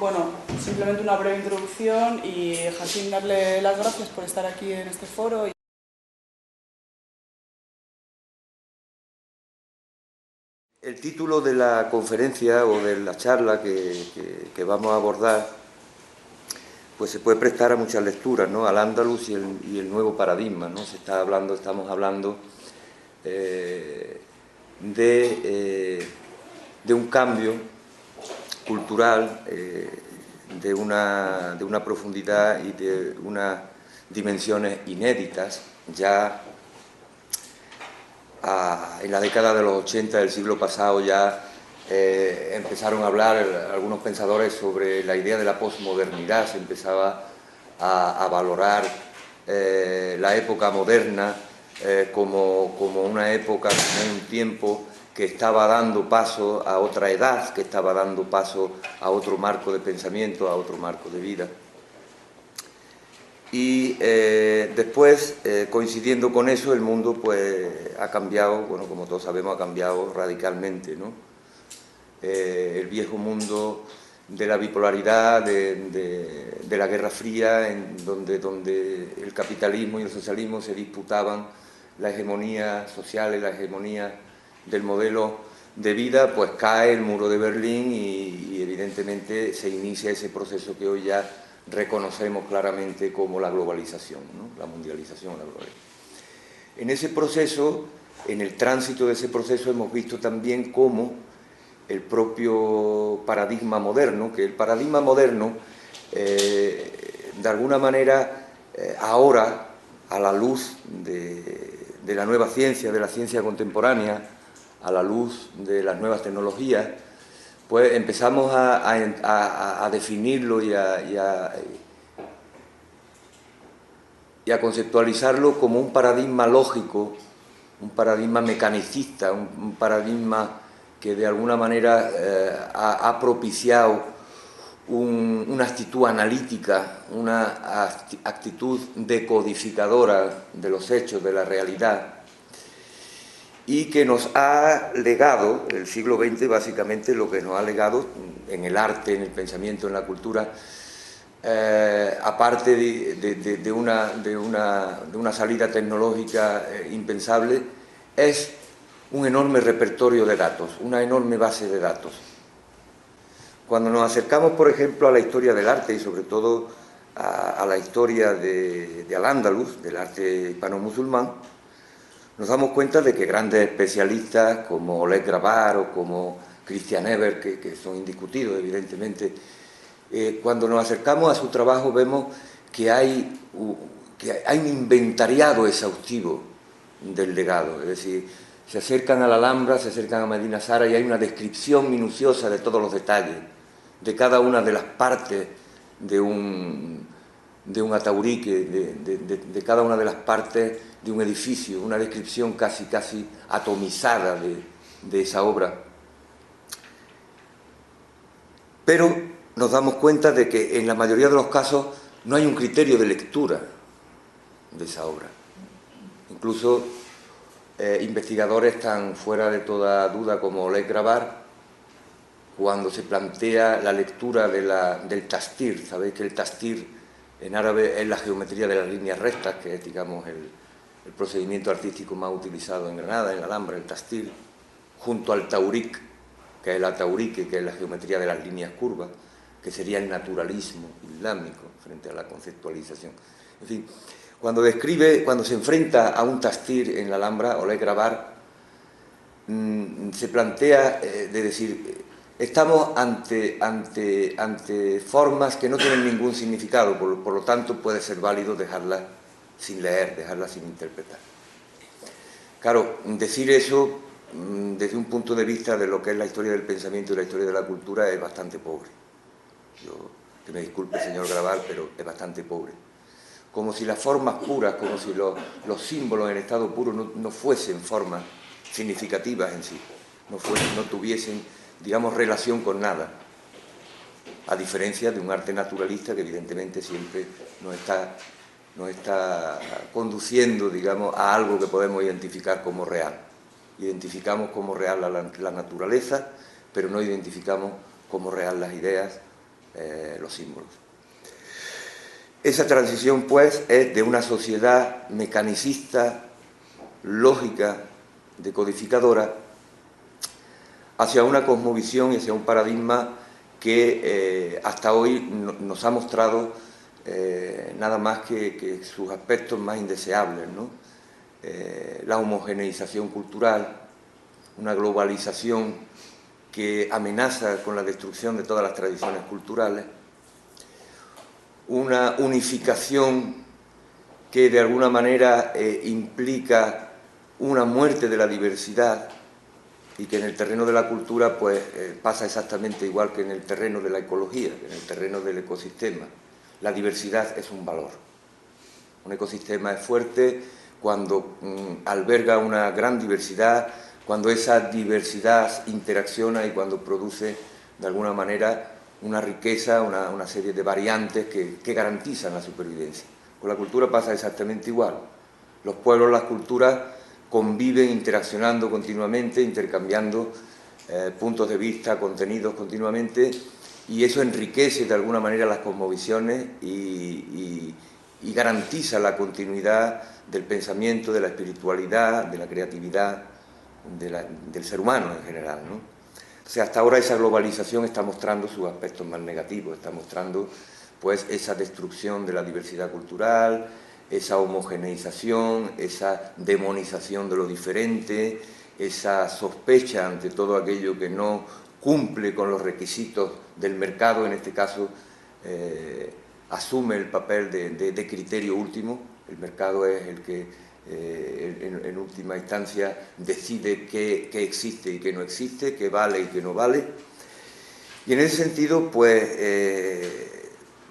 Bueno, simplemente una breve introducción y Jacín, darle las gracias por estar aquí en este foro. El título de la conferencia o de la charla que vamos a abordar pues se puede prestar a muchas lecturas, ¿no? Al-Ándalus y el nuevo paradigma, ¿no? Estamos hablando de un cambio cultural, de una profundidad y de unas dimensiones inéditas. Ya en la década de los 80 del siglo pasado ya empezaron a hablar algunos pensadores sobre la idea de la posmodernidad. Se empezaba a valorar la época moderna como una época, como un tiempo que estaba dando paso a otra edad, que estaba dando paso a otro marco de pensamiento, a otro marco de vida. Y después, coincidiendo con eso, el mundo pues ha cambiado, bueno, como todos sabemos, ha cambiado radicalmente, ¿no? El viejo mundo de la bipolaridad, de la Guerra Fría, donde el capitalismo y el socialismo se disputaban la hegemonía social y la hegemonía del modelo de vida, pues cae el muro de Berlín y evidentemente se inicia ese proceso que hoy ya reconocemos claramente como la globalización, ¿no? La mundialización, la globalización. En ese proceso, en el tránsito de ese proceso, hemos visto también cómo el propio paradigma moderno, que el paradigma moderno, de alguna manera, ahora, a la luz de la nueva ciencia, de la ciencia contemporánea, a la luz de las nuevas tecnologías, pues empezamos a definirlo y a conceptualizarlo como un paradigma lógico, un paradigma mecanicista, un paradigma que de alguna manera ha propiciado una actitud analítica, una actitud decodificadora de los hechos, de la realidad, y que nos ha legado, el siglo XX básicamente lo que nos ha legado en el arte, en el pensamiento, en la cultura, aparte de una salida tecnológica impensable, es un enorme repertorio de datos, una enorme base de datos. Cuando nos acercamos, por ejemplo, a la historia del arte y sobre todo a la historia de Al-Ándalus, del arte hispano-musulmán, nos damos cuenta de que grandes especialistas como Oleg Grabar o como Christian Ebert, que son indiscutidos evidentemente, cuando nos acercamos a su trabajo vemos que hay un inventariado exhaustivo del legado. Es decir, se acercan a la Alhambra, se acercan a Medina Zara y hay una descripción minuciosa de todos los detalles, de cada una de las partes de un ataurique, de cada una de las partes de un edificio, una descripción casi atomizada de esa obra. Pero nos damos cuenta de que en la mayoría de los casos no hay un criterio de lectura de esa obra. Incluso investigadores tan fuera de toda duda como Oleg Grabar, cuando se plantea la lectura del tastir, sabéis que el tastir en árabe es la geometría de las líneas rectas, que es, digamos, el procedimiento artístico más utilizado en Granada, en la Alhambra, el tastir, junto al taurik, que es el ataurique, que es la geometría de las líneas curvas, que sería el naturalismo islámico frente a la conceptualización. En fin, cuando se enfrenta a un tastir en la Alhambra, Oleg Grabar se plantea de decir, estamos ante formas que no tienen ningún significado, por lo tanto puede ser válido dejarlas sin leer, dejarlas sin interpretar. Claro, decir eso desde un punto de vista de lo que es la historia del pensamiento y la historia de la cultura es bastante pobre. Que me disculpe, señor Grabar, pero es bastante pobre. Como si las formas puras, como si los símbolos en estado puro no fuesen formas significativas en sí, no tuviesen, digamos, relación con nada, a diferencia de un arte naturalista que evidentemente siempre nos está conduciendo, digamos, a algo que podemos identificar como real. Identificamos como real la naturaleza, pero no identificamos como real las ideas los símbolos. Esa transición, pues, es de una sociedad mecanicista, lógica, decodificadora, hacia una cosmovisión y hacia un paradigma que hasta hoy nos ha mostrado nada más que sus aspectos más indeseables, ¿no? La homogeneización cultural, una globalización que amenaza con la destrucción de todas las tradiciones culturales, una unificación que de alguna manera implica una muerte de la diversidad y que en el terreno de la cultura pues pasa exactamente igual que en el terreno de la ecología, que en el terreno del ecosistema. La diversidad es un valor. Un ecosistema es fuerte cuando alberga una gran diversidad, cuando esa diversidad interacciona y cuando produce de alguna manera una riqueza, una serie de variantes que garantizan la supervivencia. Con la cultura pasa exactamente igual. Los pueblos, las culturas conviven interaccionando continuamente, intercambiando puntos de vista, contenidos continuamente, y eso enriquece de alguna manera las cosmovisiones y garantiza la continuidad del pensamiento, de la espiritualidad, de la creatividad del ser humano en general, ¿no? O sea, hasta ahora esa globalización está mostrando sus aspectos más negativos, está mostrando pues esa destrucción de la diversidad cultural, esa homogeneización, esa demonización de lo diferente, esa sospecha ante todo aquello que no cumple con los requisitos del mercado, en este caso asume el papel de criterio último. El mercado es el que en última instancia decide qué existe y qué no existe, qué vale y qué no vale. Y en ese sentido, pues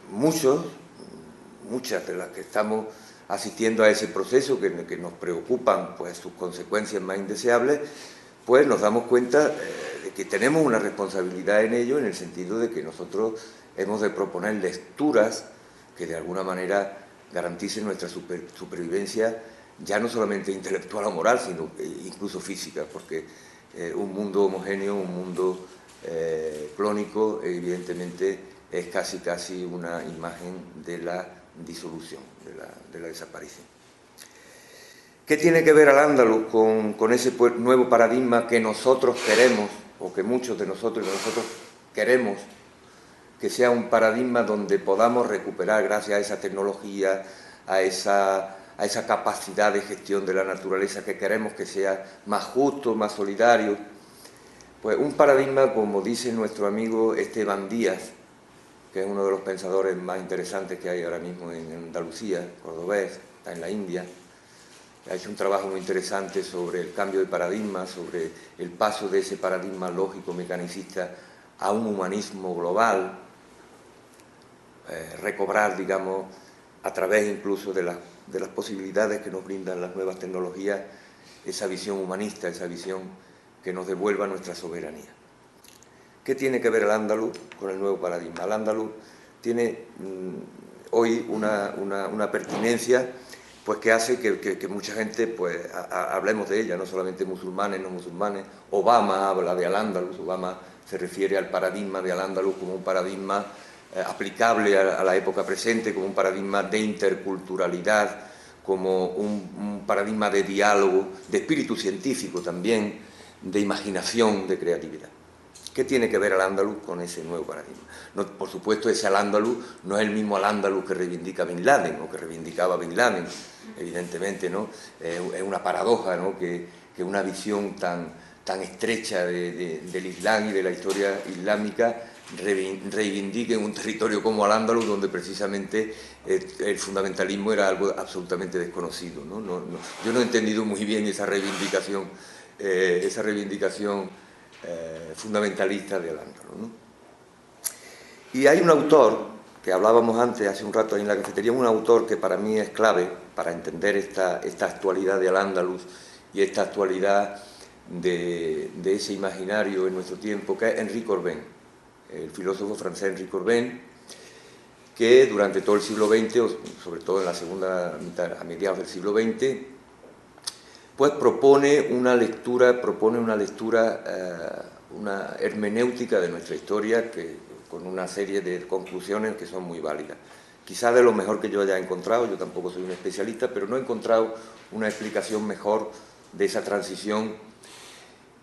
muchas de las que estamos asistiendo a ese proceso que nos preocupan pues sus consecuencias más indeseables, pues nos damos cuenta de que tenemos una responsabilidad en ello, en el sentido de que nosotros hemos de proponer lecturas que de alguna manera garanticen nuestra supervivencia, ya no solamente intelectual o moral, sino incluso física, porque un mundo homogéneo, un mundo clónico, evidentemente es casi una imagen de la disolución, de la desaparición. ¿Qué tiene que ver Al-Ándalus con ese nuevo paradigma que nosotros queremos, o que muchos de nosotros queremos, que sea un paradigma donde podamos recuperar, gracias a esa tecnología, a esa capacidad de gestión de la naturaleza, que queremos que sea más justo, más solidario? Pues un paradigma, como dice nuestro amigo Esteban Díaz, que es uno de los pensadores más interesantes que hay ahora mismo en Andalucía, cordobés, está en la India, ha hecho un trabajo muy interesante sobre el cambio de paradigma, sobre el paso de ese paradigma lógico-mecanicista a un humanismo global, recobrar, digamos, a través incluso de las posibilidades que nos brindan las nuevas tecnologías, esa visión humanista, esa visión que nos devuelva nuestra soberanía. ¿Qué tiene que ver Al-Ándalus con el nuevo paradigma? Al-Ándalus tiene hoy una pertinencia pues que hace que mucha gente pues hablemos de ella, no solamente musulmanes, no musulmanes. Obama habla de Al-Ándalus, Obama se refiere al paradigma de Al-Ándalus como un paradigma aplicable a la época presente, como un paradigma de interculturalidad, como un paradigma de diálogo, de espíritu científico también, de imaginación, de creatividad. ¿Qué tiene que ver Al-Ándalus con ese nuevo paradigma? No, por supuesto, ese Al-Ándalus no es el mismo Al-Ándalus que reivindica Bin Laden o que reivindicaba Bin Laden, evidentemente, ¿no? Es una paradoja, ¿no? que una visión tan estrecha del Islam y de la historia islámica reivindique un territorio como Al-Ándalus, donde precisamente el fundamentalismo era algo absolutamente desconocido, ¿no? Yo no he entendido muy bien esa reivindicación fundamentalista de Al-Ándalus, ¿no? Y hay un autor, que hablábamos antes, hace un rato ahí en la cafetería, un autor que para mí es clave para entender esta actualidad de Al-Ándalus y esta actualidad de ese imaginario en nuestro tiempo, que es Henri Corbin, el filósofo francés Henri Corbin, que durante todo el siglo XX, o sobre todo en la segunda mitad, a mediados del siglo XX, pues propone una lectura, una hermenéutica de nuestra historia con una serie de conclusiones que son muy válidas. Quizás de lo mejor que yo haya encontrado, yo tampoco soy un especialista, pero no he encontrado una explicación mejor de esa transición,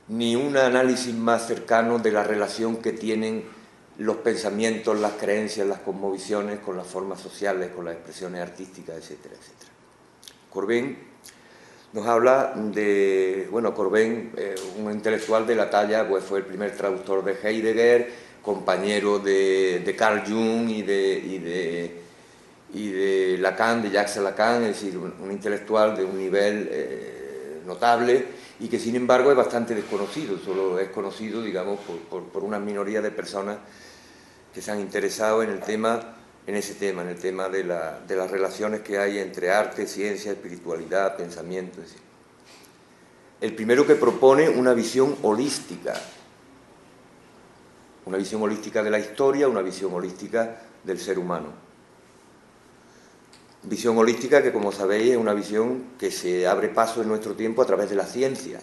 ni un análisis más cercano de la relación que tienen los pensamientos, las creencias, las cosmovisiones con las formas sociales, con las expresiones artísticas, etcétera, etcétera. Corbin nos habla de, bueno, Corbin, un intelectual de la talla, pues fue el primer traductor de Heidegger, compañero de Carl Jung y de Lacan, de Jacques Lacan, es decir, un intelectual de un nivel notable y que sin embargo es bastante desconocido, solo es conocido, digamos, por una minoría de personas que se han interesado en el tema, en el tema de las relaciones que hay entre arte, ciencia, espiritualidad, pensamiento, etc. El primero que propone una visión holística de la historia, una visión holística del ser humano. Visión holística que, como sabéis, es una visión que se abre paso en nuestro tiempo a través de la ciencia.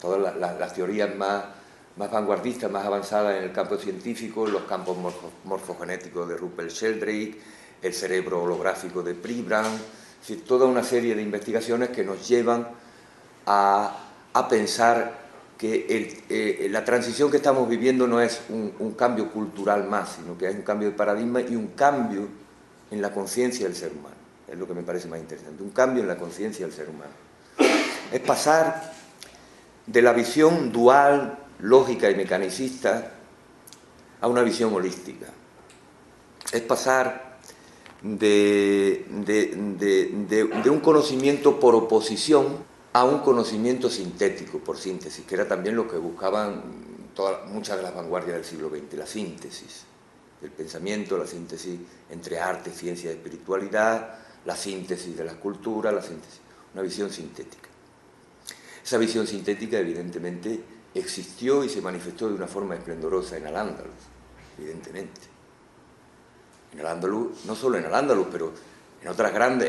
Todas las teorías más vanguardistas, más avanzadas en el campo científico, los campos morfogenéticos de Rupert Sheldrake, el cerebro holográfico de Pribram, es decir, toda una serie de investigaciones que nos llevan a pensar que la transición que estamos viviendo no es un cambio cultural más, sino que es un cambio de paradigma y un cambio en la conciencia del ser humano. Es lo que me parece más interesante, un cambio en la conciencia del ser humano. Es pasar de la visión dual, lógica y mecanicista a una visión holística. Es pasar de un conocimiento por oposición a un conocimiento sintético, por síntesis, que era también lo que buscaban muchas de las vanguardias del siglo XX, la síntesis del pensamiento, la síntesis entre arte, ciencia y espiritualidad, la síntesis de las culturas, una visión sintética. Esa visión sintética, evidentemente, existió y se manifestó de una forma esplendorosa en Al-Ándalus, evidentemente. En Al-Ándalus, no solo en Al-Ándalus, pero en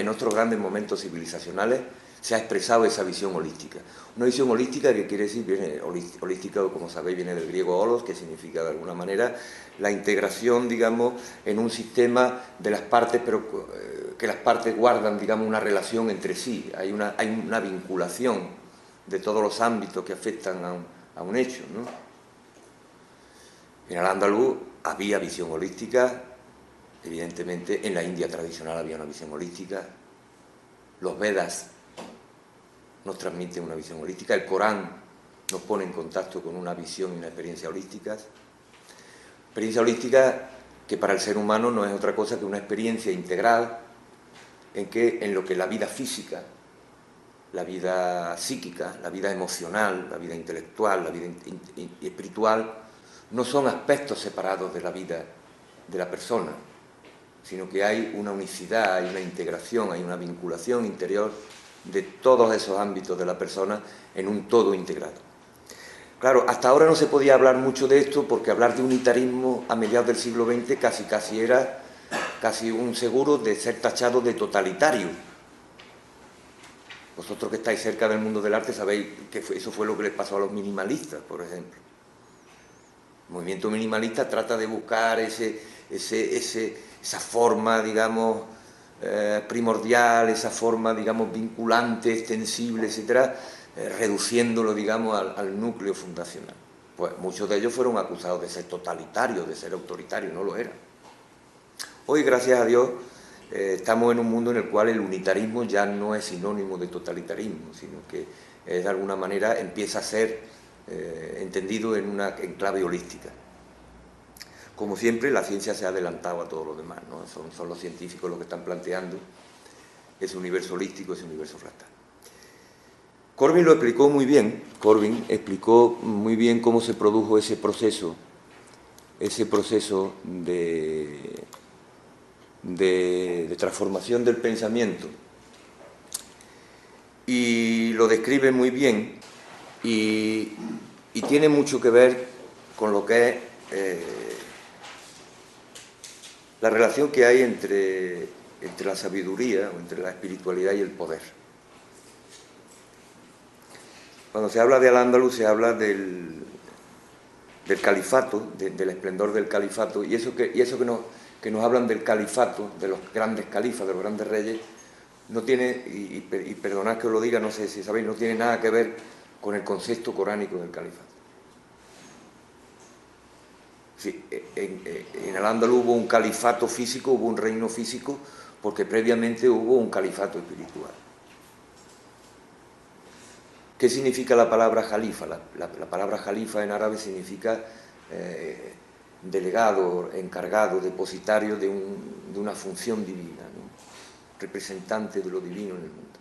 otros grandes momentos civilizacionales, se ha expresado esa visión holística. Una visión holística que quiere decir, holística, como sabéis, viene del griego holos, que significa de alguna manera la integración, digamos, en un sistema de las partes, pero que las partes guardan, digamos, una relación entre sí. Hay una vinculación de todos los ámbitos que afectan a un hecho, ¿no? En Al-Ándalus había visión holística, evidentemente en la India tradicional había una visión holística, los Vedas nos transmiten una visión holística, el Corán nos pone en contacto con una visión y una experiencia holísticas. Experiencia holística que para el ser humano no es otra cosa que una experiencia integral en lo que la vida física, la vida psíquica, la vida emocional, la vida intelectual, la vida espiritual, no son aspectos separados de la vida de la persona, sino que hay una unicidad, hay una integración, hay una vinculación interior de todos esos ámbitos de la persona en un todo integrado. Claro, hasta ahora no se podía hablar mucho de esto porque hablar de unitarismo a mediados del siglo XX casi era un seguro de ser tachado de totalitario. Vosotros que estáis cerca del mundo del arte sabéis que eso fue lo que les pasó a los minimalistas, por ejemplo. El movimiento minimalista trata de buscar esa forma, digamos, primordial, esa forma, digamos, vinculante, extensible, etcétera, reduciéndolo, digamos, al núcleo fundacional. Pues muchos de ellos fueron acusados de ser totalitarios, de ser autoritarios, no lo eran. Hoy, gracias a Dios, estamos en un mundo en el cual el unitarismo ya no es sinónimo de totalitarismo, sino que de alguna manera empieza a ser entendido en una clave holística. Como siempre, la ciencia se ha adelantado a todo lo demás, ¿no? Son los científicos los que están planteando ese universo holístico, ese universo fractal. Corbin lo explicó muy bien. Corbin explicó muy bien cómo se produjo ese proceso de transformación del pensamiento. Y lo describe muy bien y tiene mucho que ver con lo que es la relación que hay entre la sabiduría, o entre la espiritualidad y el poder. Cuando se habla de Al-Ándalus se habla del del califato, del esplendor del califato, y eso que nos hablan del califato, de los grandes califas, de los grandes reyes, no tiene, y perdonad que os lo diga, no sé si sabéis, no tiene nada que ver con el concepto coránico del califato. Sí, en Al-Ándalus hubo un califato físico, hubo un reino físico, porque previamente hubo un califato espiritual. ¿Qué significa la palabra jalifa? La palabra jalifa en árabe significa delegado, encargado, depositario de una función divina, ¿no? Representante de lo divino en el mundo.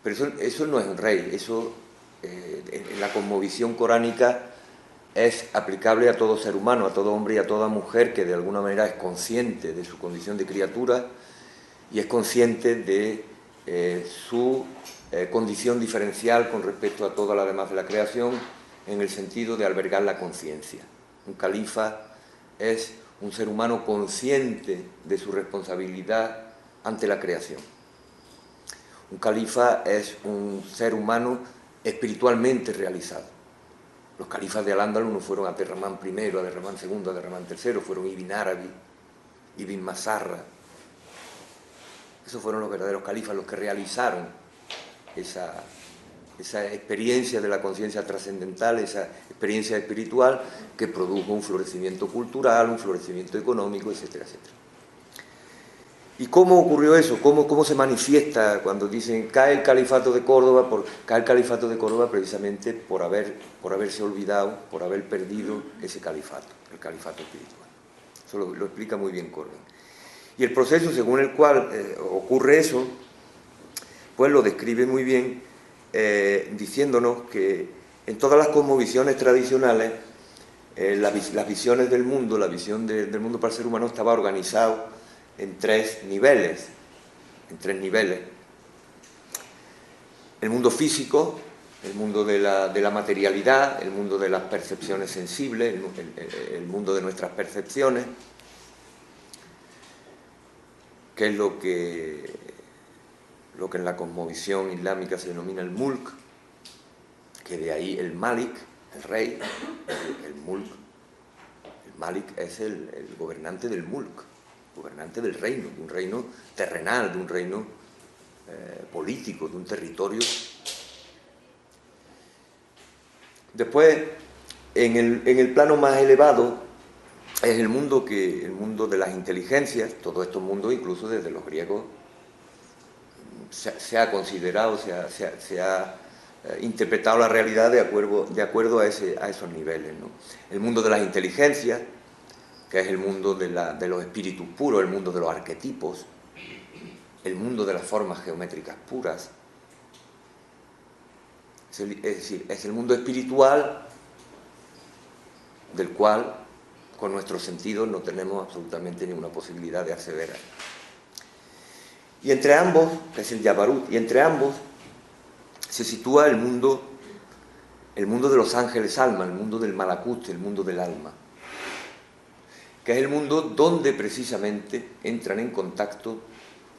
Pero eso no es un rey, eso en la cosmovisión coránica es aplicable a todo ser humano, a todo hombre y a toda mujer que de alguna manera es consciente de su condición de criatura y es consciente de su condición diferencial con respecto a toda la demás de la creación, en el sentido de albergar la conciencia. Un califa es un ser humano consciente de su responsabilidad ante la creación. Un califa es un ser humano espiritualmente realizado. Los califas de Al-Ándalus no fueron Abderramán I, Abderramán II, Abderramán III, fueron Ibn Arabi, Ibn Masarra. Esos fueron los verdaderos califas, los que realizaron esa experiencia de la conciencia trascendental, esa experiencia espiritual que produjo un florecimiento cultural, un florecimiento económico, etcétera, etcétera. ¿Y cómo ocurrió eso? ¿Cómo se manifiesta cuando dicen cae el califato de Córdoba? Cae el califato de Córdoba precisamente por haberse olvidado, por haber perdido ese califato, el califato espiritual. Eso lo explica muy bien Corbin. Y el proceso según el cual ocurre eso, pues lo describe muy bien diciéndonos que en todas las cosmovisiones tradicionales las visiones del mundo, la visión del mundo para el ser humano estaba organizado en tres niveles. El mundo físico, el mundo de la materialidad, el mundo de las percepciones sensibles, el mundo de nuestras percepciones, que es lo que en la cosmovisión islámica se denomina el mulk, que de ahí el malik, el rey, el mulk. El malik es el gobernante del mulk, gobernante del reino, de un reino terrenal, de un reino político, de un territorio. Después, en el plano más elevado, es el mundo de las inteligencias. Todos estos mundos, incluso desde los griegos, se ha considerado, se ha interpretado la realidad de acuerdo a esos niveles, ¿no? El mundo de las inteligencias, que es el mundo de los espíritus puros, el mundo de los arquetipos, el mundo de las formas geométricas puras. Es decir, es el mundo espiritual del cual con nuestros sentidos no tenemos absolutamente ninguna posibilidad de acceder a él. Y entre ambos, que es el Yabarut, y entre ambos se sitúa el mundo de los ángeles alma, el mundo del malakut, el mundo del alma, que es el mundo donde precisamente entran en contacto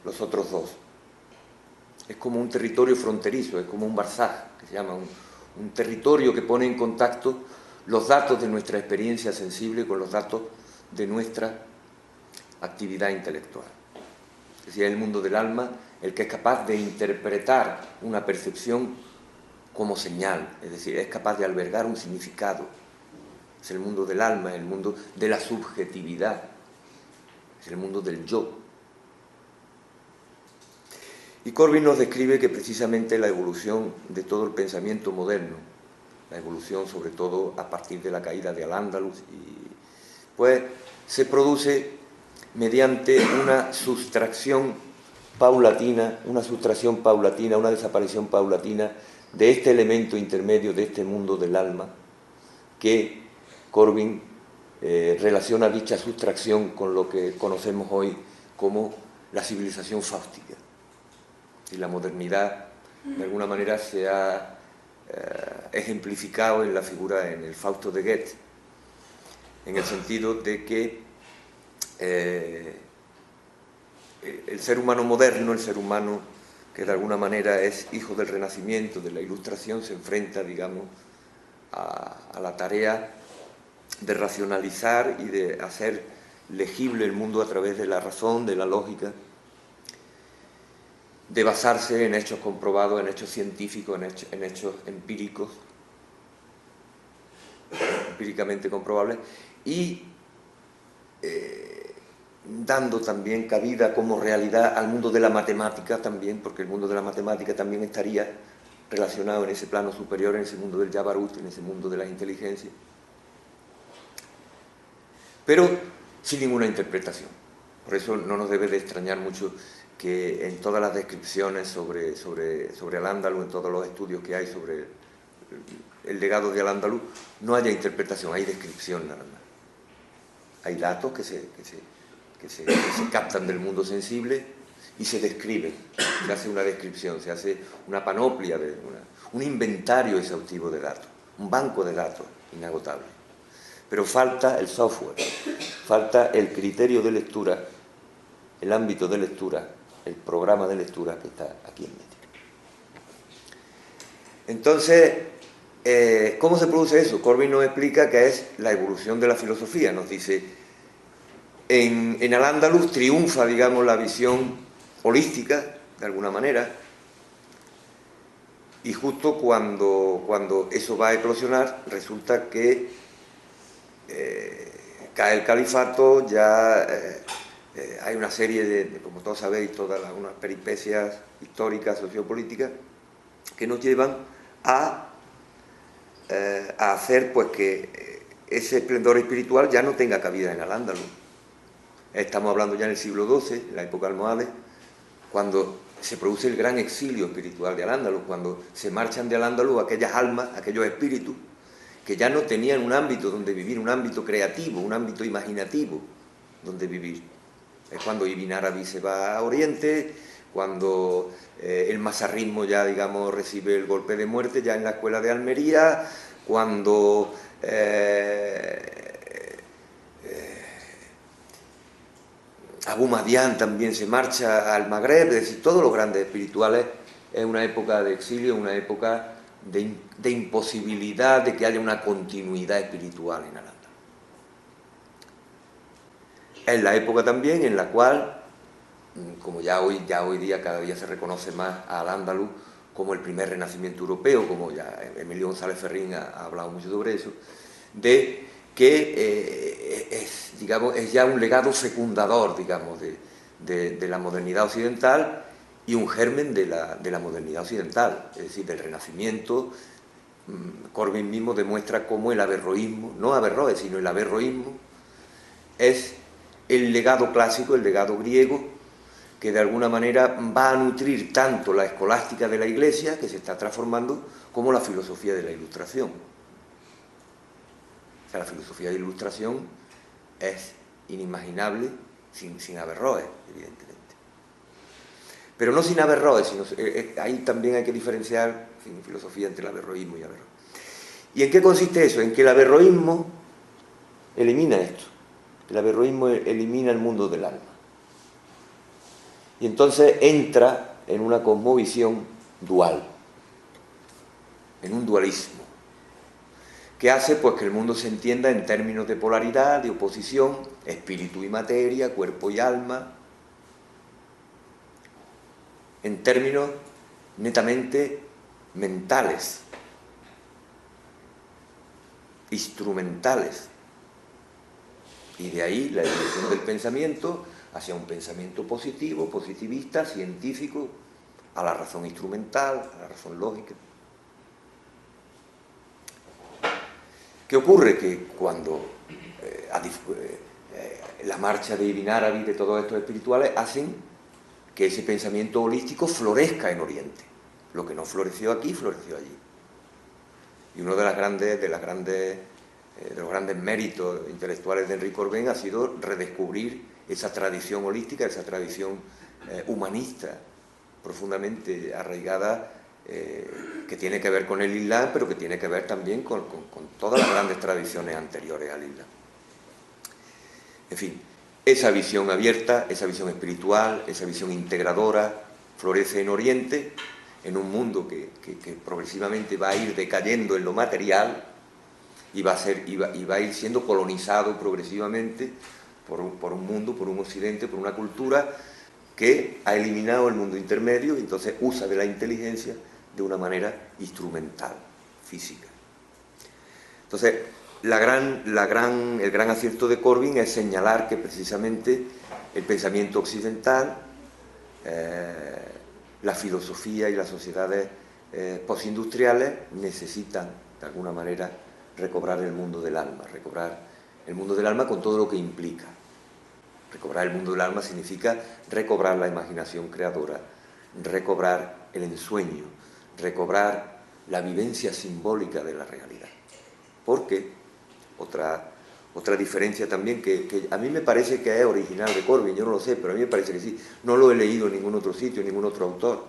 los otros dos. Es como un territorio fronterizo, es como un barzaj, que se llama un territorio que pone en contacto los datos de nuestra experiencia sensible con los datos de nuestra actividad intelectual. Es decir, es el mundo del alma el que es capaz de interpretar una percepción como señal, es decir, es capaz de albergar un significado. Es el mundo del alma, el mundo de la subjetividad, es el mundo del yo. Y Corbin nos describe que precisamente la evolución de todo el pensamiento moderno, la evolución sobre todo a partir de la caída de Al-Ándalus, pues se produce mediante una sustracción paulatina, una desaparición paulatina de este elemento intermedio, de este mundo del alma, que Corbin relaciona dicha sustracción con lo que conocemos hoy como la civilización fáustica. Y la modernidad, de alguna manera, se ha ejemplificado en la figura, en el Fausto de Goethe, en el sentido de que el ser humano moderno, el ser humano que de alguna manera es hijo del Renacimiento, de la Ilustración, se enfrenta, digamos, a la tarea de racionalizar y de hacer legible el mundo a través de la razón, de la lógica, de basarse en hechos comprobados, en hechos científicos, en hechos empíricos, empíricamente comprobables, y dando también cabida como realidad al mundo de la matemática también, porque el mundo de la matemática también estaría relacionado en ese plano superior, en ese mundo del Jabarut, en ese mundo de las inteligencias, pero sin ninguna interpretación. Por eso no nos debe de extrañar mucho que en todas las descripciones sobre Al-Ándalus, en todos los estudios que hay sobre el legado de Al-Ándalus, no haya interpretación, hay descripción nada más. Hay datos que se captan del mundo sensible y se describen, se hace una descripción, se hace una panoplia, un inventario exhaustivo de datos, un banco de datos inagotable. Pero falta el software, falta el criterio de lectura, el ámbito de lectura, el programa de lectura que está aquí en medio. Entonces, ¿cómo se produce eso? Corbyn nos explica que es la evolución de la filosofía. Nos dice, en Al-Ándalus triunfa, digamos, la visión holística, de alguna manera, y justo cuando eso va a eclosionar, resulta que cae el califato, ya hay una serie de, como todos sabéis, todas unas peripecias históricas, sociopolíticas, que nos llevan a hacer pues que ese esplendor espiritual ya no tenga cabida en Al-Ándalus. Estamos hablando ya en el siglo XII, en la época almohade, cuando se produce el gran exilio espiritual de Al-Ándalus, cuando se marchan de Al-Ándalus aquellas almas, aquellos espíritus, que ya no tenían un ámbito donde vivir, un ámbito creativo, un ámbito imaginativo donde vivir. Es cuando Ibn Arabi se va a Oriente, cuando el mazarrismo ya, digamos, recibe el golpe de muerte ya en la escuela de Almería, cuando Abu Madian también se marcha al Magreb, es decir, todos los grandes espirituales es una época de exilio, una época de imposibilidad de que haya una continuidad espiritual en Al-Ándalus. Es la época también en la cual, como ya hoy día cada día se reconoce más a Al-Ándalus como el primer renacimiento europeo, como ya Emilio González Ferrín ha hablado mucho sobre eso, de que es ya un legado fecundador, digamos, de la modernidad occidental y un germen de la modernidad occidental, es decir, del Renacimiento. Corbyn mismo demuestra cómo el averroísmo, no Averroes, sino el averroísmo, es el legado clásico, el legado griego, que de alguna manera va a nutrir tanto la escolástica de la Iglesia, que se está transformando, como la filosofía de la Ilustración. O sea, la filosofía de la Ilustración es inimaginable sin Averroes, evidentemente. Pero no sin Averroes, sino ahí también hay que diferenciar en filosofía entre el averroísmo y Averroes. ¿Y en qué consiste eso? En que el averroísmo elimina esto. El averroísmo elimina el mundo del alma. Y entonces entra en una cosmovisión dual, en un dualismo, que hace pues que el mundo se entienda en términos de polaridad, de oposición, espíritu y materia, cuerpo y alma, en términos netamente mentales, instrumentales. Y de ahí la evolución del pensamiento hacia un pensamiento positivo, positivista, científico, a la razón instrumental, a la razón lógica. ¿Qué ocurre? Que cuando la marcha de Ibn Arabi, de todos estos espirituales, hacen que ese pensamiento holístico florezca en Oriente. Lo que no floreció aquí, floreció allí. Y uno de los grandes méritos intelectuales de Henry Corbin ha sido redescubrir esa tradición holística, esa tradición humanista, profundamente arraigada, que tiene que ver con el Islam, pero que tiene que ver también con todas las grandes tradiciones anteriores al Islam. En fin, esa visión abierta, esa visión espiritual, esa visión integradora, florece en Oriente, en un mundo que progresivamente va a ir decayendo en lo material, y va a ir siendo colonizado progresivamente por un mundo, por un occidente, por una cultura que ha eliminado el mundo intermedio y entonces usa de la inteligencia de una manera instrumental, física. Entonces, el gran acierto de Corbyn es señalar que precisamente el pensamiento occidental, la filosofía y las sociedades postindustriales necesitan, de alguna manera, recobrar el mundo del alma con todo lo que implica. Recobrar el mundo del alma significa recobrar la imaginación creadora, recobrar el ensueño, recobrar la vivencia simbólica de la realidad. Porque otra diferencia también que a mí me parece que es original de Corbyn, yo no lo sé, pero a mí me parece que sí, no lo he leído en ningún otro sitio, en ningún otro autor.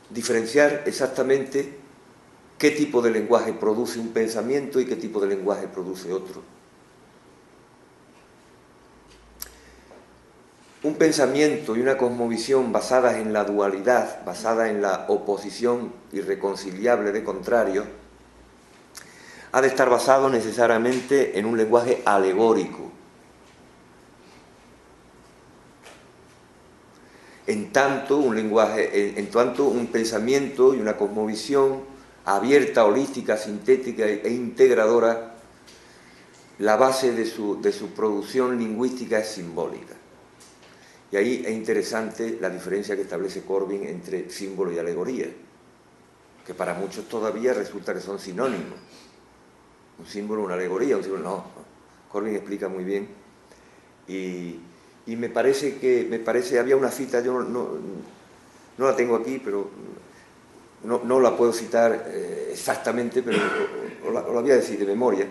Diferenciar exactamente qué tipo de lenguaje produce un pensamiento y qué tipo de lenguaje produce otro. Un pensamiento y una cosmovisión basadas en la dualidad, basada en la oposición irreconciliable de contrarios, ha de estar basado necesariamente en un lenguaje alegórico. En tanto un pensamiento y una cosmovisión abierta, holística, sintética e integradora, la base de su producción lingüística es simbólica. Y ahí es interesante la diferencia que establece Corbyn entre símbolo y alegoría, que para muchos todavía resulta que son sinónimos. Un símbolo, una alegoría, un símbolo, no. Corbyn explica muy bien. Y me parece, había una cita, yo no la tengo aquí, pero no la puedo citar exactamente, pero os la voy a decir de memoria.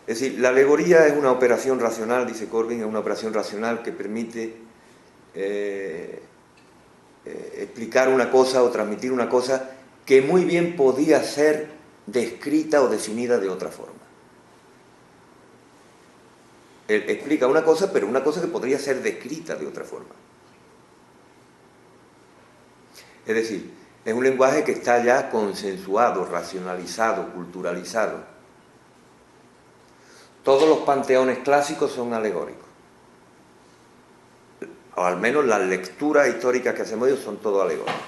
Es decir, la alegoría es una operación racional, dice Corbyn, es una operación racional que permite explicar una cosa o transmitir una cosa que muy bien podía ser descrita o definida de otra forma. Él explica una cosa, pero una cosa que podría ser descrita de otra forma. Es decir, es un lenguaje que está ya consensuado, racionalizado, culturalizado. Todos los panteones clásicos son alegóricos. O al menos las lecturas históricas que hacemos ellos son todo alegóricos.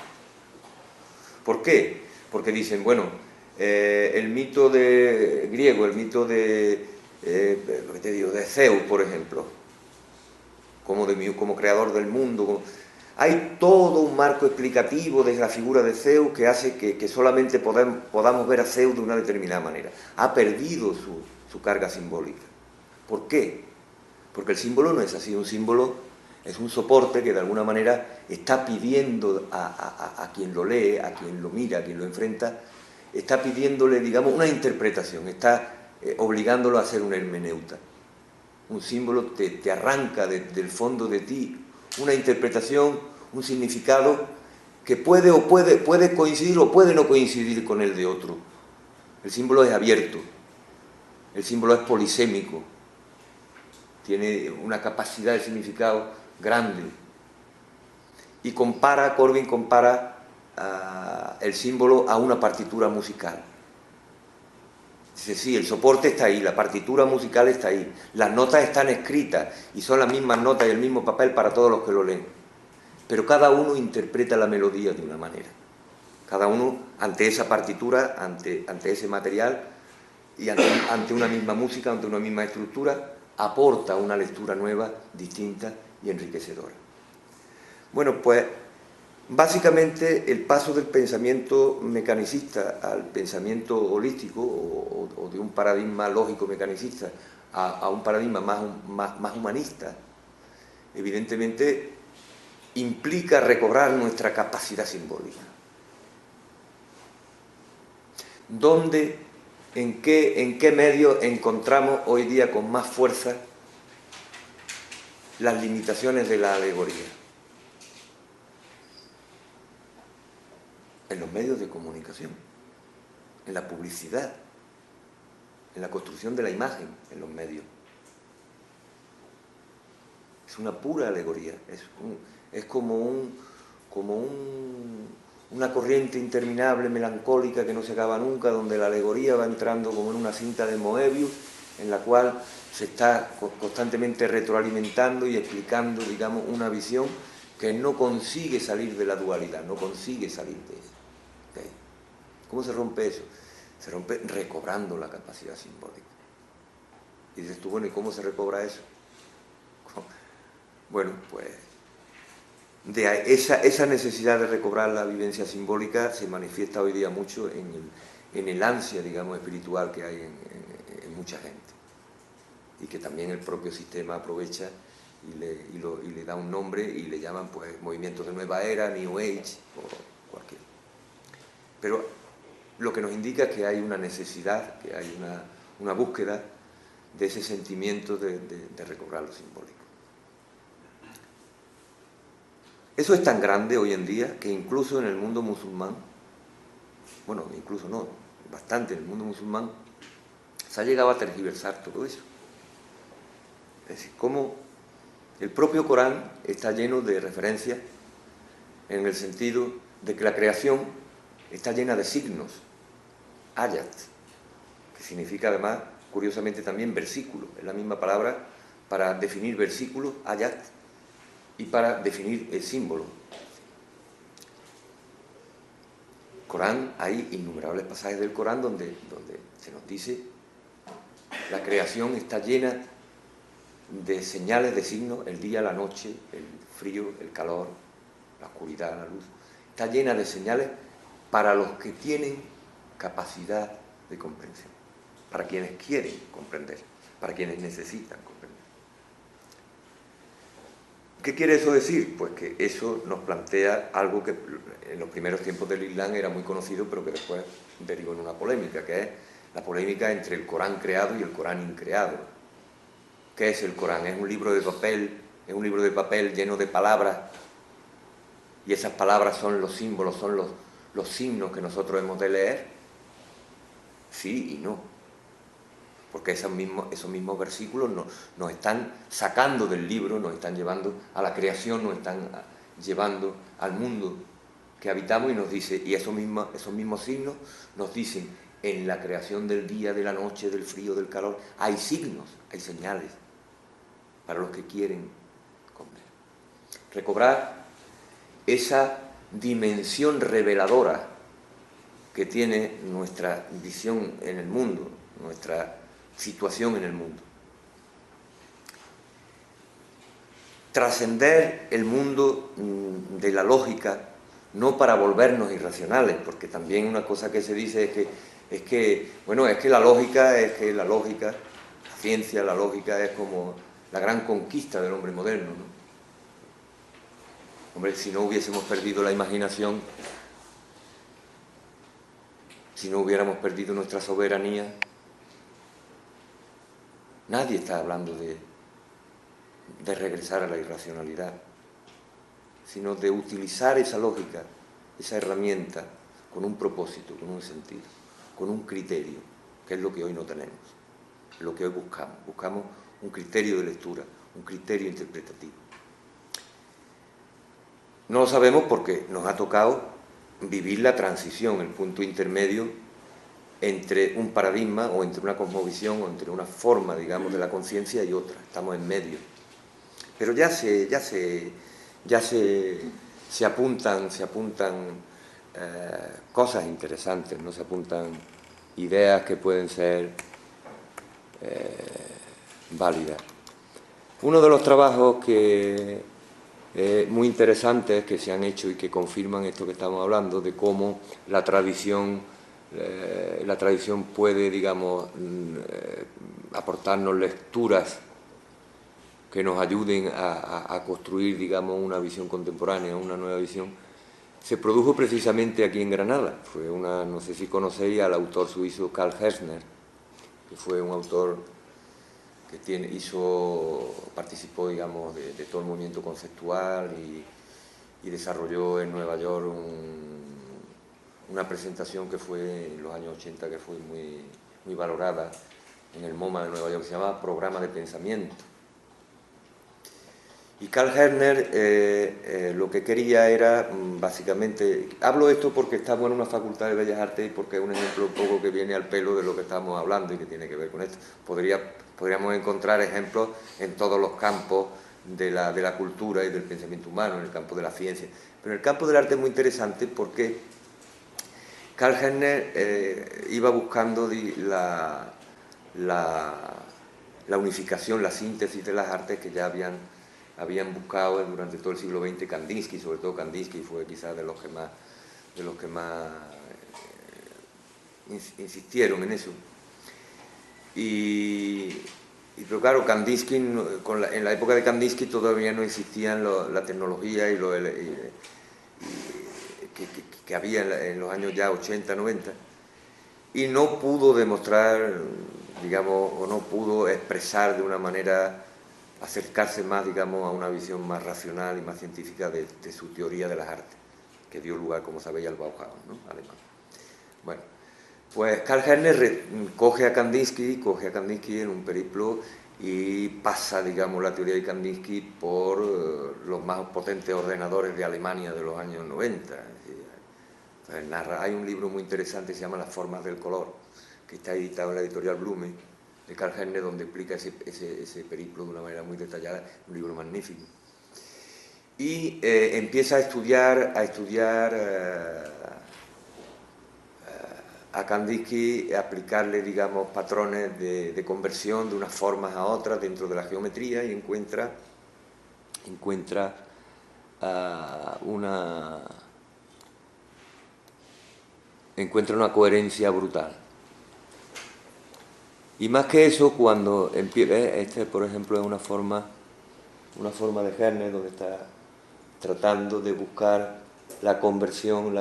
¿Por qué? Porque dicen, bueno, el mito griego, el mito de Zeus, por ejemplo, como creador del mundo, hay todo un marco explicativo desde la figura de Zeus que hace que solamente podamos ver a Zeus de una determinada manera. Ha perdido su carga simbólica. ¿Por qué? Porque el símbolo no es así, un símbolo es un soporte que de alguna manera está pidiendo a quien lo lee, a quien lo mira, a quien lo enfrenta, está pidiéndole, digamos, una interpretación, está obligándolo a hacer una hermeneuta. Un símbolo te arranca del fondo de ti una interpretación, un significado que puede coincidir o puede no coincidir con el de otro. El símbolo es abierto, el símbolo es polisémico, tiene una capacidad de significado grande. Y Corbyn compara el símbolo a una partitura musical. Dice, sí, el soporte está ahí, la partitura musical está ahí, las notas están escritas y son las mismas notas y el mismo papel para todos los que lo leen. Pero cada uno interpreta la melodía de una manera. Cada uno, ante esa partitura, ante ese material y ante una misma música, ante una misma estructura, aporta una lectura nueva, distinta y enriquecedora. Bueno, pues básicamente el paso del pensamiento mecanicista al pensamiento holístico o de un paradigma lógico mecanicista a un paradigma más humanista, evidentemente implica recobrar nuestra capacidad simbólica. ¿Dónde, en qué medios encontramos hoy día con más fuerza las limitaciones de la alegoría? En los medios de comunicación, en la publicidad, en la construcción de la imagen, en los medios. Es una pura alegoría, es como un una corriente interminable, melancólica, que no se acaba nunca, donde la alegoría va entrando como en una cinta de Moebius, en la cual se está constantemente retroalimentando y explicando, digamos, una visión que no consigue salir de la dualidad, no consigue salir de eso. ¿Okay? ¿Cómo se rompe eso? Se rompe recobrando la capacidad simbólica. Y dices tú, bueno, ¿y cómo se recobra eso? Bueno, pues de esa necesidad de recobrar la vivencia simbólica se manifiesta hoy día mucho en el ansia, digamos, espiritual que hay en mucha gente. Y que también el propio sistema aprovecha y le da un nombre y le llaman, pues, movimientos de nueva era, New Age o cualquier. Pero lo que nos indica es que hay una necesidad, que hay una búsqueda de ese sentimiento de recobrar lo simbólico. Eso es tan grande hoy en día que incluso en el mundo musulmán, bueno, incluso no, bastante en el mundo musulmán, se ha llegado a tergiversar todo eso. Es decir, cómo el propio Corán está lleno de referencias en el sentido de que la creación está llena de signos, ayat, que significa además, curiosamente también, versículo. Es la misma palabra para definir versículo, ayat, y para definir el símbolo. Corán, hay innumerables pasajes del Corán donde se nos dice la creación está llena de señales, de signos, el día, la noche, el frío, el calor, la oscuridad, la luz. Está llena de señales para los que tienen capacidad de comprensión, para quienes quieren comprender, para quienes necesitan comprender. ¿Qué quiere eso decir? Pues que eso nos plantea algo que en los primeros tiempos del Islam era muy conocido, pero que después derivó en una polémica, que es la polémica entre el Corán creado y el Corán increado. ¿Qué es el Corán? Es un libro de papel lleno de palabras, y esas palabras son los símbolos, son los signos que nosotros hemos de leer. Sí y no. Porque esos mismos versículos nos están sacando del libro, nos están llevando a la creación, nos están llevando al mundo que habitamos, y nos dice, y esos mismos signos nos dicen, en la creación del día, de la noche, del frío, del calor, hay signos, hay señales para los que quieren comprender. Recobrar esa dimensión reveladora que tiene nuestra visión en el mundo, nuestra situación en el mundo. Trascender el mundo de la lógica, no para volvernos irracionales, porque también una cosa que se dice es que la lógica, la ciencia, la lógica es como la gran conquista del hombre moderno, ¿no? Hombre, si no hubiésemos perdido la imaginación, si no hubiéramos perdido nuestra soberanía, nadie está hablando de regresar a la irracionalidad, sino de utilizar esa lógica, esa herramienta, con un propósito, con un sentido, con un criterio, que es lo que hoy no tenemos, lo que hoy buscamos. Buscamos un criterio de lectura, un criterio interpretativo. No lo sabemos porque nos ha tocado vivir la transición, el punto intermedio entre un paradigma o entre una cosmovisión o entre una forma, digamos, de la conciencia y otra. Estamos en medio. Pero ya se apuntan cosas interesantes, ¿no? Se apuntan ideas que pueden ser válidas. Uno de los trabajos muy interesantes que se han hecho y que confirman esto que estamos hablando, de cómo la tradición puede, digamos, aportarnos lecturas que nos ayuden a construir, digamos, una visión contemporánea, una nueva visión, se produjo precisamente aquí en Granada. No sé si conocéis al autor suizo Karl Hessner, que fue un autor que participó, digamos, de todo el movimiento conceptual y desarrolló en Nueva York una presentación que fue en los años 80, que fue muy valorada en el MoMA de Nueva York, que se llamaba Programa de Pensamiento. Y Karl Herner lo que quería era, básicamente, hablo esto porque estamos en una facultad de Bellas Artes y porque es un ejemplo un poco que viene al pelo de lo que estamos hablando y que tiene que ver con esto. Podríamos encontrar ejemplos en todos los campos de la cultura y del pensamiento humano, en el campo de la ciencia. Pero en el campo del arte es muy interesante porque Karl Herner iba buscando la unificación, la síntesis de las artes que ya habían buscado durante todo el siglo XX Kandinsky, sobre todo Kandinsky fue quizás de los que más insistieron en eso. Pero claro, Kandinsky, en la época de Kandinsky todavía no existían la tecnología que había en los años ya 80, 90, y no pudo demostrar, digamos, o no pudo expresar de una manera, acercarse más, digamos, a una visión más racional y más científica de su teoría de las artes, que dio lugar, como sabéis, al Bauhaus, ¿no? Alemán. Bueno, pues Karl Herner coge a Kandinsky en un periplo y pasa, digamos, la teoría de Kandinsky por los más potentes ordenadores de Alemania de los años 90. Hay un libro muy interesante que se llama Las formas del color, que está editado en la editorial Blume, de Karl Herner, donde explica ese periplo de una manera muy detallada, un libro magnífico. Y empieza a estudiar a Kandinsky, a aplicarle, digamos, patrones de conversión de unas formas a otras dentro de la geometría, y encuentra una coherencia brutal. Y más que eso, cuando empieza, por ejemplo, es una forma de Herner, donde está tratando de buscar la conversión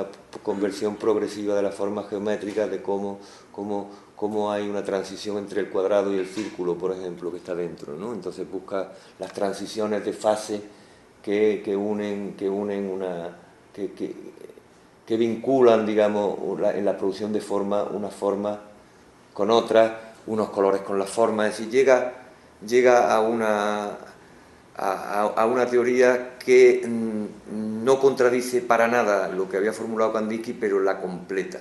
progresiva de las formas geométricas, de cómo hay una transición entre el cuadrado y el círculo, por ejemplo, que está dentro, ¿no? Entonces busca las transiciones de fase que vinculan, digamos, en la producción de forma, una forma con otra, unos colores con las formas. Es decir, llega a una teoría que no contradice para nada lo que había formulado Kandinsky, pero la completa,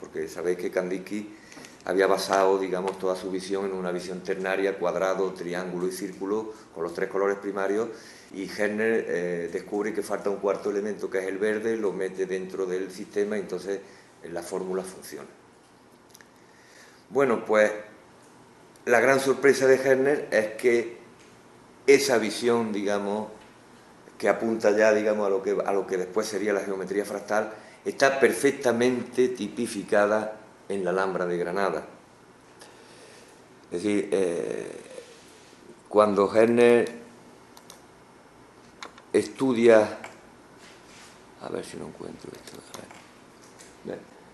porque sabéis que Kandinsky había basado, digamos, toda su visión en una visión ternaria, cuadrado, triángulo y círculo, con los tres colores primarios, y Herner descubre que falta un cuarto elemento, que es el verde, lo mete dentro del sistema y entonces la fórmula funciona. Bueno, pues la gran sorpresa de Herner es que esa visión, digamos, que apunta ya, digamos, a lo que después sería la geometría fractal, está perfectamente tipificada en la Alhambra de Granada. Es decir, cuando Herner estudia, a ver si no encuentro esto,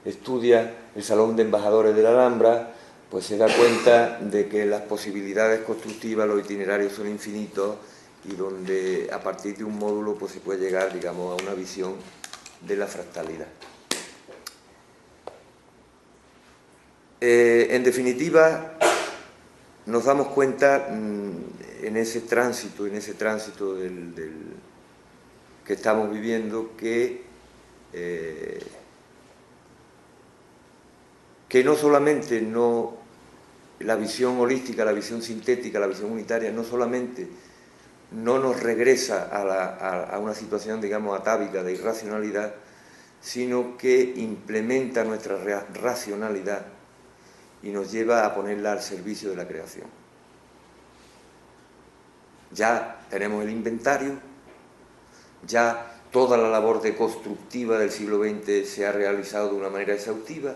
estudia el Salón de Embajadores de la Alhambra, pues se da cuenta de que las posibilidades constructivas, los itinerarios son infinitos, y donde a partir de un módulo pues se puede llegar, digamos, a una visión de la fractalidad. En definitiva, nos damos cuenta en ese tránsito que estamos viviendo, que no solamente la visión holística, la visión sintética, la visión unitaria, no solamente no nos regresa a una situación, digamos, atávica de irracionalidad, sino que implementa nuestra racionalidad y nos lleva a ponerla al servicio de la creación. Ya tenemos el inventario, ya toda la labor deconstructiva del siglo XX se ha realizado de una manera exhaustiva,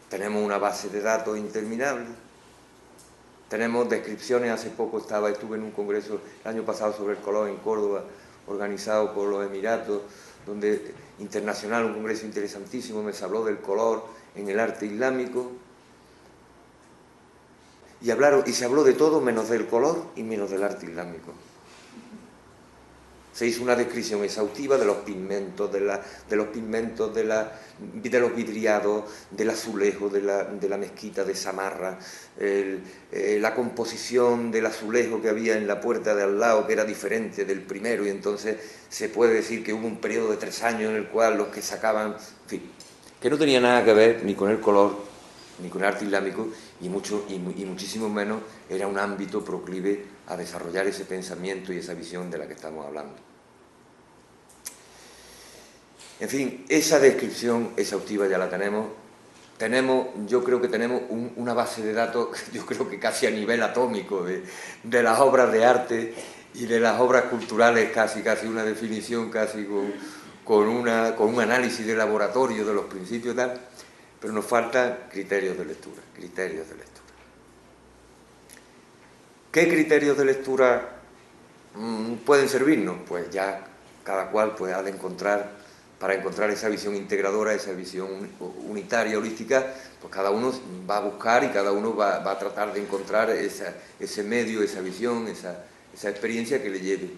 tenemos una base de datos interminable, tenemos descripciones. Hace poco estuve en un congreso el año pasado sobre el color en Córdoba, organizado por los Emiratos, donde internacional, un congreso interesantísimo, me se habló del color en el arte islámico, y se habló de todo menos del color y menos del arte islámico. Se hizo una descripción exhaustiva de los pigmentos, de los vidriados, del azulejo, de la mezquita de Samarra, la composición del azulejo que había en la puerta de al lado, que era diferente del primero, y entonces se puede decir que hubo un periodo de 3 años en el cual los que sacaban, en fin, que no tenía nada que ver ni con el color, ni con el arte islámico, y muchísimo menos era un ámbito proclive a desarrollar ese pensamiento y esa visión de la que estamos hablando. En fin, esa descripción exhaustiva ya la tenemos. Yo creo que tenemos una base de datos, yo creo que casi a nivel atómico, de las obras de arte y de las obras culturales, casi una definición, casi con un análisis de laboratorio de los principios y tal, pero nos faltan criterios de lectura. ¿Qué criterios de lectura pueden servirnos? Pues ya cada cual pues, ha de encontrar, para encontrar esa visión integradora, esa visión unitaria, holística, pues cada uno va a buscar y cada uno va a tratar de encontrar ese medio, esa visión, esa experiencia que le lleve.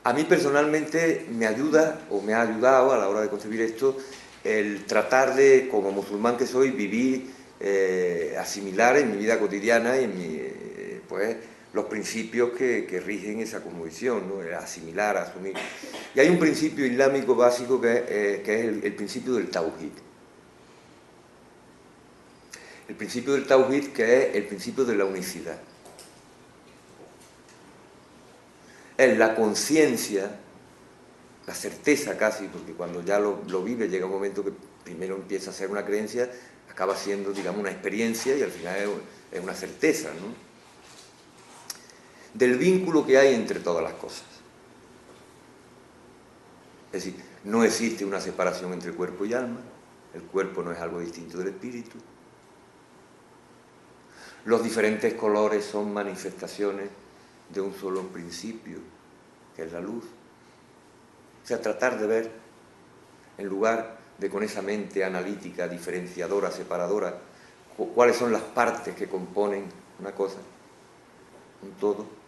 A mí personalmente me ayuda, o me ha ayudado a la hora de concebir esto, el tratar de, como musulmán que soy, vivir, asimilar en mi vida cotidiana y pues, los principios que rigen esa cosmovisión, ¿no? Asimilar, asumir. Y hay un principio islámico básico que es el principio del tawhid. El principio del tawhid, que es el principio de la unicidad. Es la conciencia, la certeza casi, porque cuando ya lo vive llega un momento que primero empieza a ser una creencia, acaba siendo, digamos, una experiencia y al final es una certeza, ¿no? Del vínculo que hay entre todas las cosas. Es decir, no existe una separación entre cuerpo y alma, el cuerpo no es algo distinto del espíritu. Los diferentes colores son manifestaciones de un solo principio, que es la luz. O sea, tratar de ver, en lugar de con esa mente analítica, diferenciadora, separadora, cuáles son las partes que componen una cosa, un todo.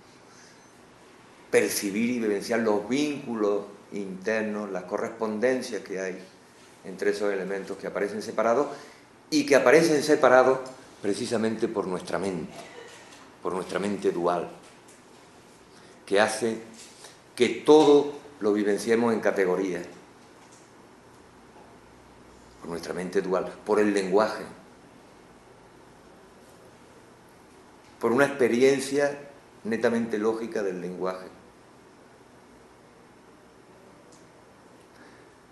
Percibir y vivenciar los vínculos internos, las correspondencias que hay entre esos elementos que aparecen separados y que aparecen separados precisamente por nuestra mente dual, que hace que todo lo vivenciemos en categorías, por nuestra mente dual, por el lenguaje, por una experiencia netamente lógica del lenguaje.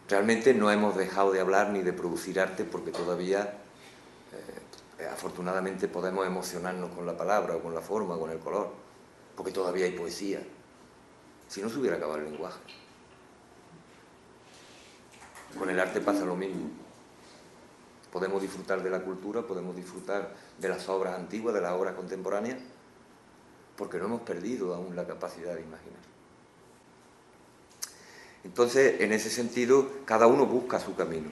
Realmente no hemos dejado de hablar ni de producir arte porque todavía, afortunadamente, podemos emocionarnos con la palabra, o con la forma, o con el color, porque todavía hay poesía. Si no se hubiera acabado el lenguaje. Con el arte pasa lo mismo. Podemos disfrutar de la cultura, podemos disfrutar de las obras antiguas, de las obras contemporáneas, porque no hemos perdido aún la capacidad de imaginar. Entonces, en ese sentido, cada uno busca su camino.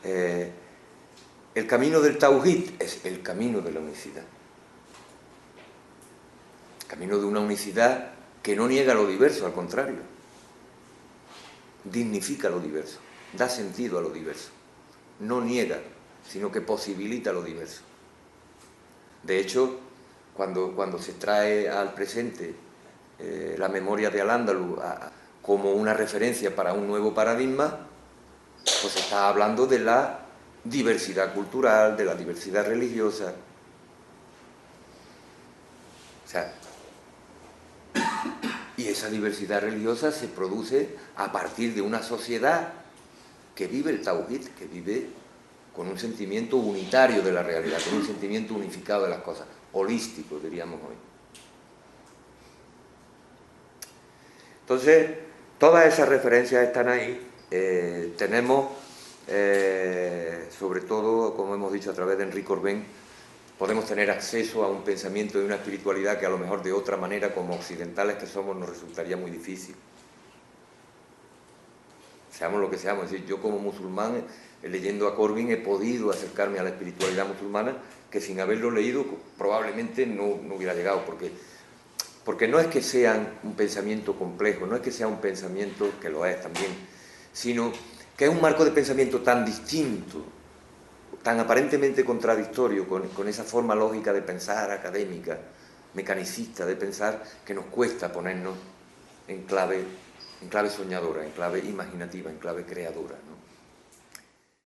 El camino del tawhid es el camino de la unicidad. El camino de una unicidad que no niega lo diverso, al contrario. Dignifica lo diverso, da sentido a lo diverso. No niega, sino que posibilita lo diverso. De hecho, cuando se trae al presente la memoria de Al-Ándalus como una referencia para un nuevo paradigma, pues se está hablando de la diversidad cultural, de la diversidad religiosa. O sea, y esa diversidad religiosa se produce a partir de una sociedad que vive el tawhid, que vive con un sentimiento unitario de la realidad, con un sentimiento unificado de las cosas, holístico, diríamos hoy. Entonces, todas esas referencias están ahí. Tenemos, sobre todo, como hemos dicho, a través de Enrique Corbén, podemos tener acceso a un pensamiento y una espiritualidad que a lo mejor de otra manera, como occidentales que somos, nos resultaría muy difícil. Seamos lo que seamos. Es decir, yo como musulmán, leyendo a Corbyn, he podido acercarme a la espiritualidad musulmana, que sin haberlo leído probablemente no hubiera llegado, porque porque no es que sean un pensamiento complejo, no es que sea un pensamiento, que lo es también, sino que es un marco de pensamiento tan distinto, tan aparentemente contradictorio con esa forma lógica de pensar académica, mecanicista de pensar, que nos cuesta ponernos en clave soñadora, en clave imaginativa, en clave creadora, ¿no?